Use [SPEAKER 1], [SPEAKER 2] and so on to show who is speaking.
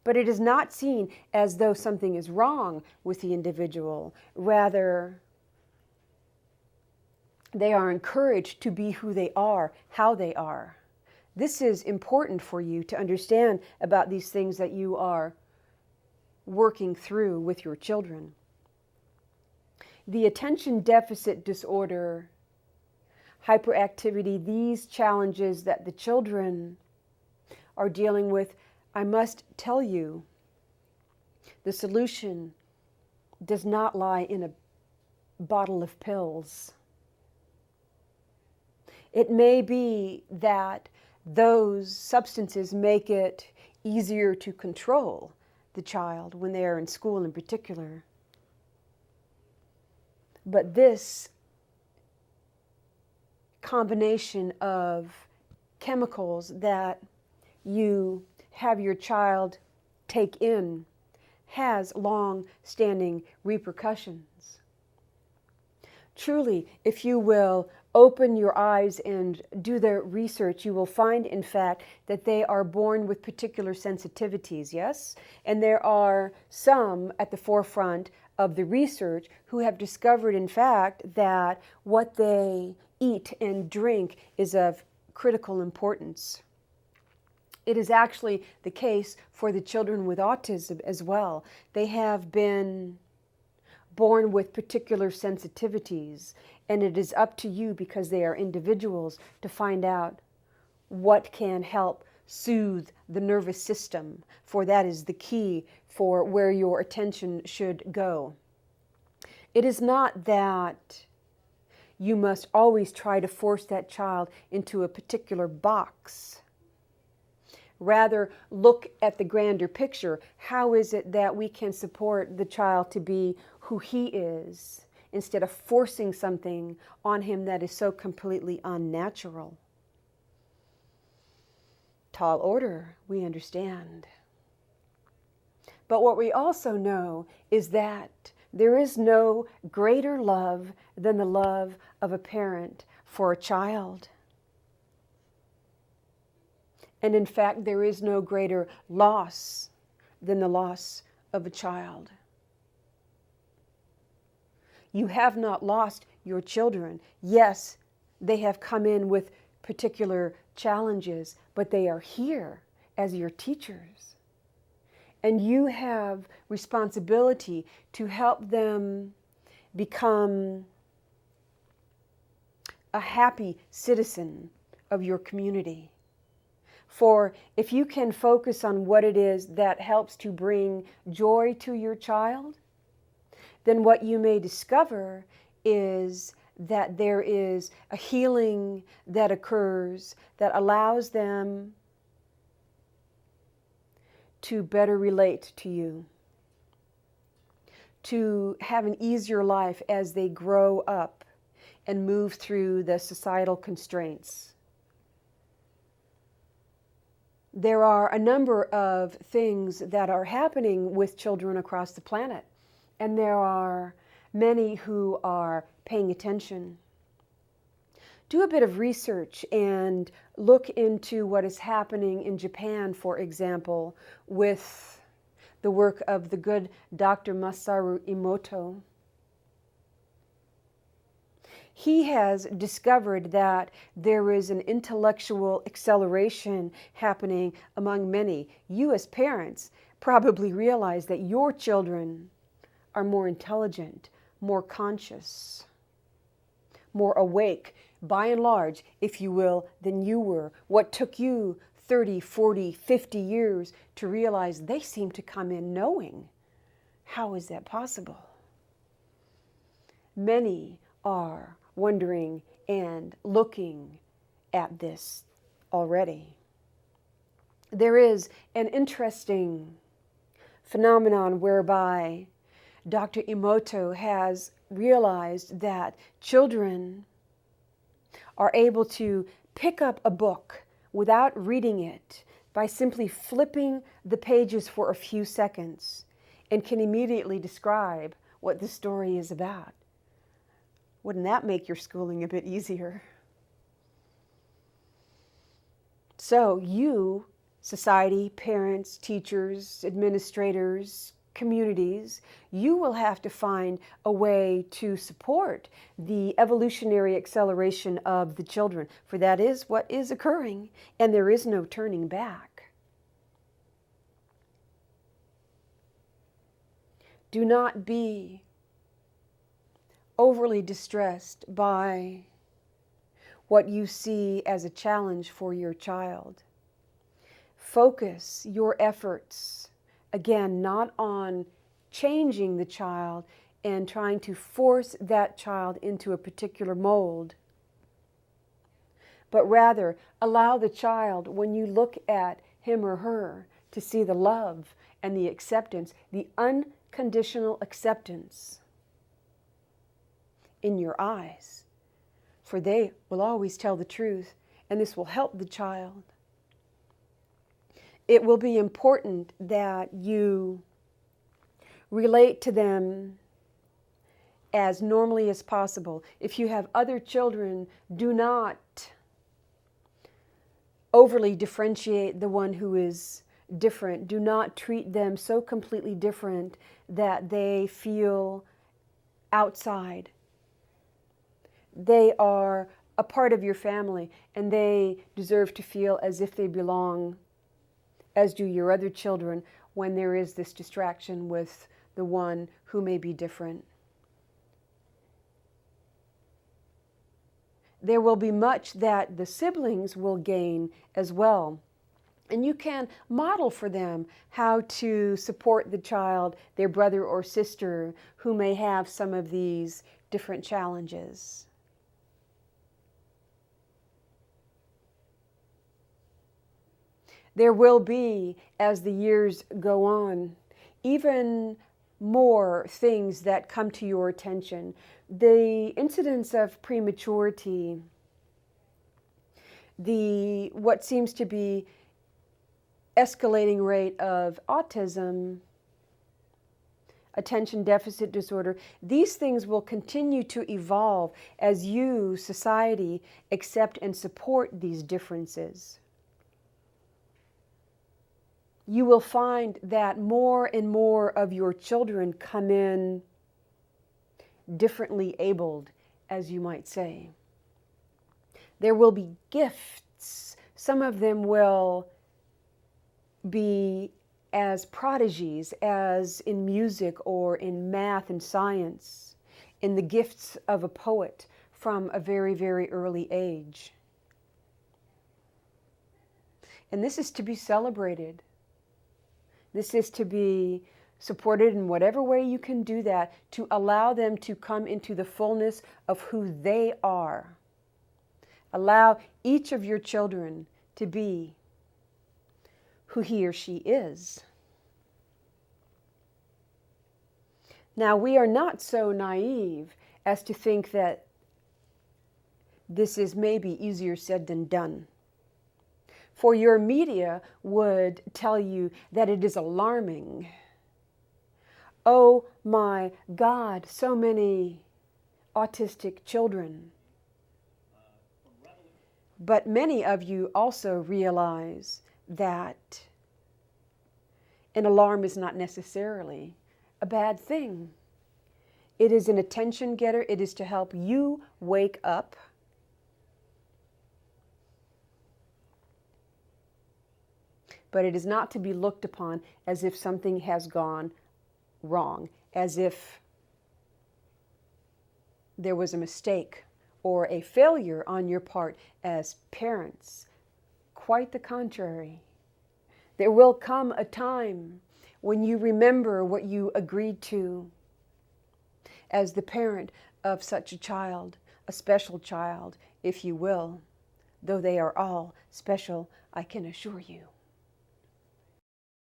[SPEAKER 1] But it is not seen as though something is wrong with the individual. Rather, they are encouraged to be who they are, how they are. This is important for you to understand about these things that you are working through with your children. The attention deficit disorder, hyperactivity, these challenges that the children are dealing with, I must tell you, the solution does not lie in a bottle of pills. It may be that those substances make it easier to control the child when they are in school in particular. But this combination of chemicals that you have your child take in has long-standing repercussions. Truly, if you will open your eyes and do the research, you will find, in fact, that they are born with particular sensitivities, yes? And there are some at the forefront of the research who have discovered, in fact, that what they eat and drink is of critical importance. It is actually the case for the children with autism as well. They have been born with particular sensitivities, and it is up to you, because they are individuals, to find out what can help soothe the nervous system, for that is the key for where your attention should go. It is not that you must always try to force that child into a particular box. Rather, look at the grander picture. How is it that we can support the child to be who he is, instead of forcing something on him that is so completely unnatural? Tall order, we understand. But what we also know is that there is no greater love than the love of a parent for a child. And in fact, there is no greater loss than the loss of a child. You have not lost your children. Yes, they have come in with particular challenges, but they are here as your teachers. And you have responsibility to help them become a happy citizen of your community. For if you can focus on what it is that helps to bring joy to your child, then what you may discover is that there is a healing that occurs that allows them to better relate to you, to have an easier life as they grow up and move through the societal constraints. There are a number of things that are happening with children across the planet, and there are many who are paying attention. Do a bit of research and look into what is happening in Japan, for example, with the work of the good Dr. Masaru Emoto. He has discovered that there is an intellectual acceleration happening among many. You as parents probably realize that your children are more intelligent, more conscious, more awake, by and large, if you will, than you were. What took you 30, 40, 50 years to realize, they seem to come in knowing. How is that possible? Many are wondering and looking at this already. There is an interesting phenomenon whereby Dr. Emoto has realized that children are able to pick up a book without reading it by simply flipping the pages for a few seconds, and can immediately describe what the story is about. Wouldn't that make your schooling a bit easier? So you society, parents, teachers, administrators, communities, you will have to find a way to support the evolutionary acceleration of the children, for that is what is occurring, and there is no turning back. Do not be overly distressed by what you see as a challenge for your child. Focus your efforts, again, not on changing the child and trying to force that child into a particular mold, but rather allow the child, when you look at him or her, to see the love and the acceptance, the unconditional acceptance in your eyes, for they will always tell the truth, and this will help the child. It will be important that you relate to them as normally as possible. If you have other children, do not overly differentiate the one who is different. Do not treat them so completely different that they feel outside. They are a part of your family, and they deserve to feel as if they belong, as do your other children, when there is this distraction with the one who may be different. There will be much that the siblings will gain as well. And you can model for them how to support the child, their brother or sister, who may have some of these different challenges. There will be, as the years go on, even more things that come to your attention. The incidence of prematurity, what seems to be escalating rate of autism, attention deficit disorder, these things will continue to evolve as you, society, accept and support these differences. You will find that more and more of your children come in differently abled, as you might say. There will be gifts. Some of them will be as prodigies, as in music or in math and science, in the gifts of a poet from a very, very early age. And this is to be celebrated. This is to be supported in whatever way you can do that, to allow them to come into the fullness of who they are. Allow each of your children to be who he or she is. Now, we are not so naive as to think that this is maybe easier said than done. For your media would tell you that it is alarming. Oh my God, so many autistic children. But many of you also realize that an alarm is not necessarily a bad thing. It is an attention getter. It is to help you wake up. But it is not to be looked upon as if something has gone wrong, as if there was a mistake or a failure on your part as parents. Quite the contrary. There will come a time when you remember what you agreed to as the parent of such a child, a special child, if you will, though they are all special, I can assure you.